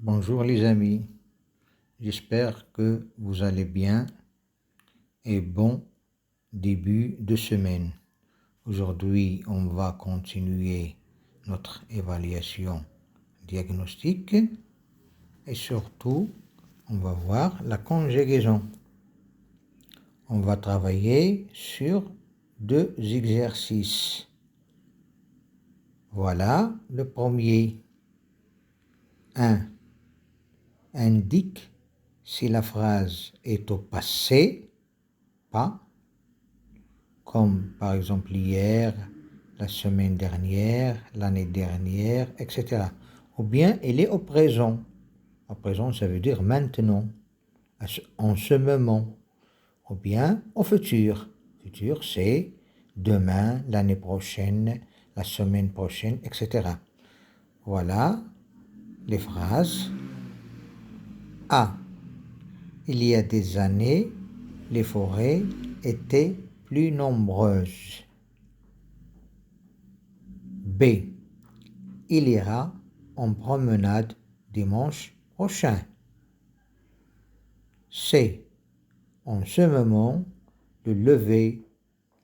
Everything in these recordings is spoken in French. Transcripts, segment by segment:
Bonjour les amis, j'espère que vous allez bien et bon début de semaine. Aujourd'hui, on va continuer notre évaluation diagnostique et surtout, on va voir la conjugaison. On va travailler sur 2 exercices. Voilà le premier. 1. Indique si la phrase est au passé, pas, comme par exemple hier, la semaine dernière, l'année dernière, etc. Ou bien elle est au présent. Au présent, ça veut dire maintenant, en ce moment. Ou bien au futur. Futur, c'est demain, l'année prochaine, la semaine prochaine, etc. Voilà les phrases. A. Il y a des années, les forêts étaient plus nombreuses. B. Il ira en promenade dimanche prochain. C. En ce moment, le lever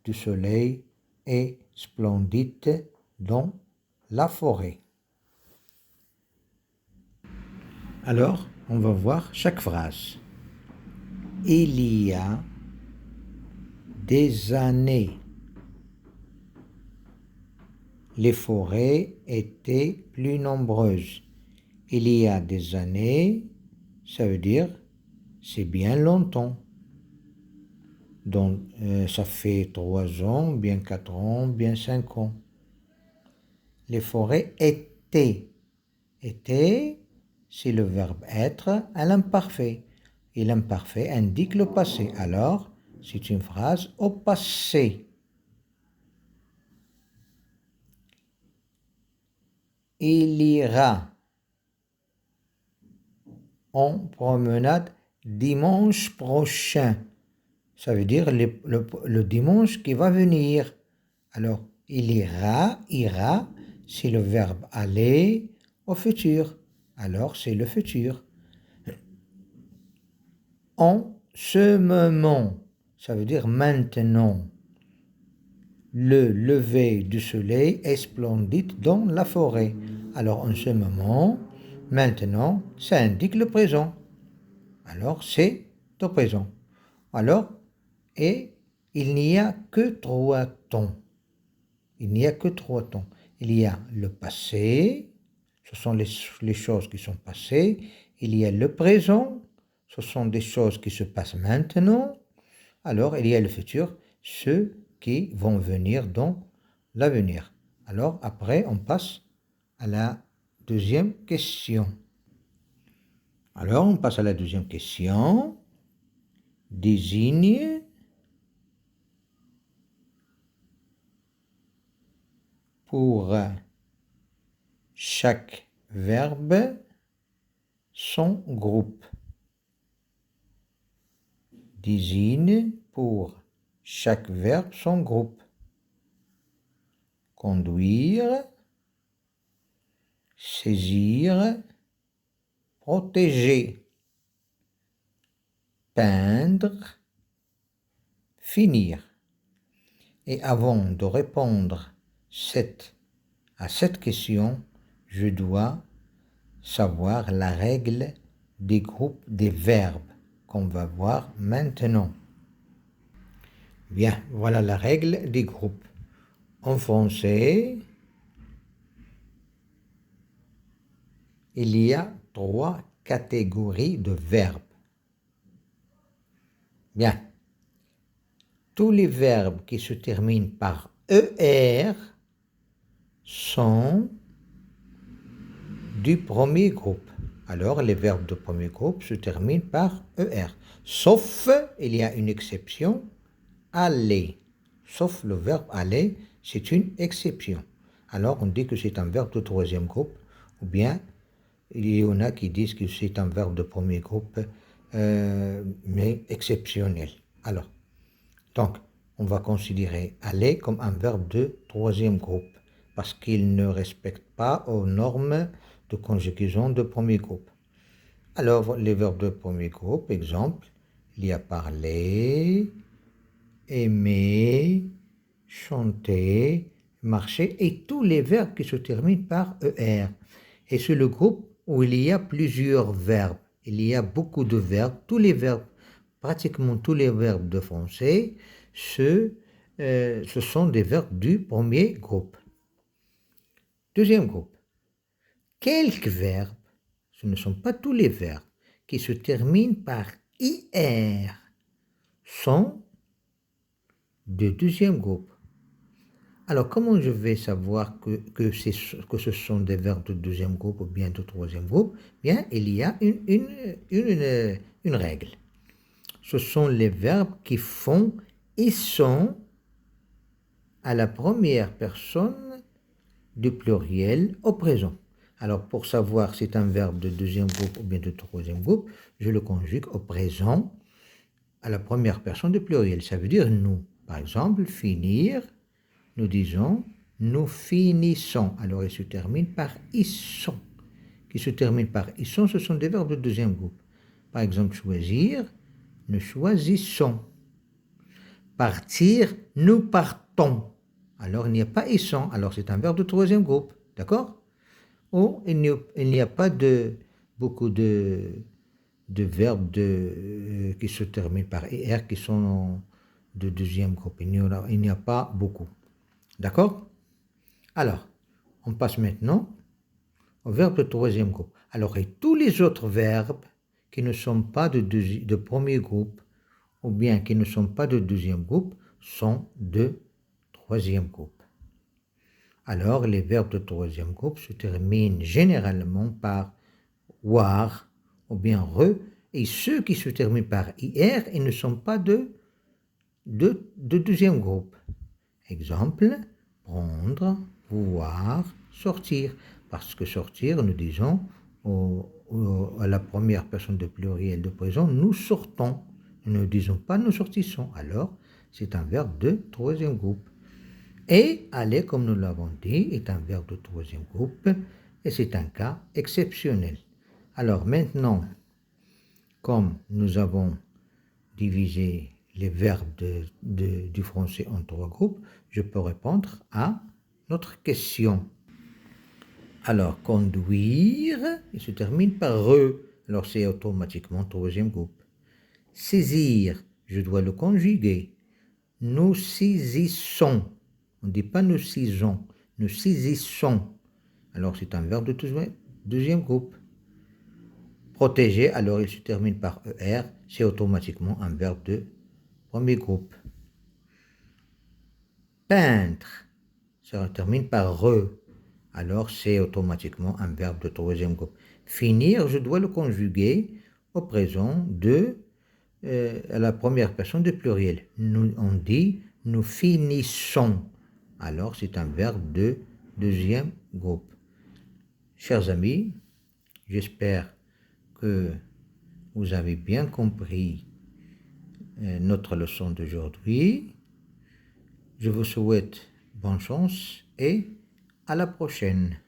du soleil est splendide dans la forêt. Alors, on va voir chaque phrase. Il y a des années, les forêts étaient plus nombreuses. Il y a des années, ça veut dire c'est bien longtemps. Donc, ça fait 3 ans, bien 4 ans, bien 5 ans. Les forêts étaient. Était, c'est le verbe être à l'imparfait. Et l'imparfait indique le passé. Alors, c'est une phrase au passé. Il ira en promenade dimanche prochain. Ça veut dire le dimanche qui va venir. Alors, il ira, c'est le verbe aller au futur. Alors, c'est le futur. En ce moment, ça veut dire maintenant. Le lever du soleil est splendide dans la forêt. Alors, en ce moment, maintenant, ça indique le présent. Alors, c'est au présent. Alors, et il n'y a que 3 temps. Il n'y a que 3 temps. Il y a le passé, ce sont les choses qui sont passées. Il y a le présent, ce sont des choses qui se passent maintenant. Alors, il y a le futur, ceux qui vont venir dans l'avenir. Alors, après, on passe à la deuxième question. Alors, on passe à la deuxième question. Désigne pour chaque verbe son groupe. Désigne pour chaque verbe son groupe. Conduire, saisir, protéger, peindre, finir. Et avant de répondre à cette question, je dois savoir la règle des groupes des verbes qu'on va voir maintenant. Bien, voilà la règle des groupes. En français, il y a 3 catégories de verbes. Bien. Tous les verbes qui se terminent par ER sont du premier groupe. Alors, les verbes du premier groupe se terminent par ER. Sauf, il y a une exception, aller. Sauf le verbe aller, c'est une exception. Alors, on dit que c'est un verbe de troisième groupe, ou bien il y en a qui disent que c'est un verbe de premier groupe, mais exceptionnel. Alors, donc, on va considérer aller comme un verbe de troisième groupe parce qu'il ne respecte pas aux normes de conjugaison de premier groupe. Alors, les verbes de premier groupe, exemple, il y a parler, aimer, chanter, marcher et tous les verbes qui se terminent par ER. Et c'est le groupe où il y a plusieurs verbes. Il y a beaucoup de verbes. Tous les verbes, pratiquement tous les verbes de français, ce sont des verbes du premier groupe. Deuxième groupe. Quelques verbes, ce ne sont pas tous les verbes, qui se terminent par IR sont de deuxième groupe. Alors, comment je vais savoir que ce sont des verbes de deuxième groupe ou bien de troisième groupe? Bien, il y a une règle. Ce sont les verbes qui font et sont à la première personne du pluriel au présent. Alors, pour savoir si c'est un verbe de deuxième groupe ou bien de troisième groupe, je le conjugue au présent à la première personne du pluriel. Ça veut dire nous. Par exemple, finir, nous disons nous finissons. Alors, il se termine par isson. Qui se termine par isson, ce sont des verbes de deuxième groupe. Par exemple, choisir, nous choisissons. Partir, nous partons. Alors, il n'y a pas isson. Alors, c'est un verbe de troisième groupe. D'accord? Ou il n'y a pas beaucoup de verbes qui se terminent par er qui sont de deuxième groupe. Il n'y a pas beaucoup. D'accord? Alors, on passe maintenant au verbe de troisième groupe. Alors, et tous les autres verbes qui ne sont pas de premier groupe ou bien qui ne sont pas de deuxième groupe sont de troisième groupe. Alors, les verbes de troisième groupe se terminent généralement par war ou bien re, et ceux qui se terminent par ir, ils ne sont pas de deuxième groupe. Exemple, prendre, voir, sortir. Parce que sortir, nous disons à la première personne de pluriel de présent, nous sortons. Nous ne disons pas nous sortissons. Alors, c'est un verbe de troisième groupe. Et aller, comme nous l'avons dit, est un verbe de troisième groupe et c'est un cas exceptionnel. Alors maintenant, comme nous avons divisé les verbes du français en trois groupes, je peux répondre à notre question. Alors, conduire, il se termine par re, alors c'est automatiquement troisième groupe. Saisir, je dois le conjuguer. Nous saisissons. On ne dit pas nous saisissons, nous saisissons. Alors c'est un verbe de deuxième groupe. Protéger, alors il se termine par ER, c'est automatiquement un verbe de premier groupe. Peindre, ça se termine par re, alors c'est automatiquement un verbe de troisième groupe. Finir, je dois le conjuguer au présent à la première personne du pluriel. On dit nous finissons. Alors c'est un verbe de deuxième groupe. Chers amis, j'espère que vous avez bien compris notre leçon d'aujourd'hui. Je vous souhaite bonne chance et à la prochaine.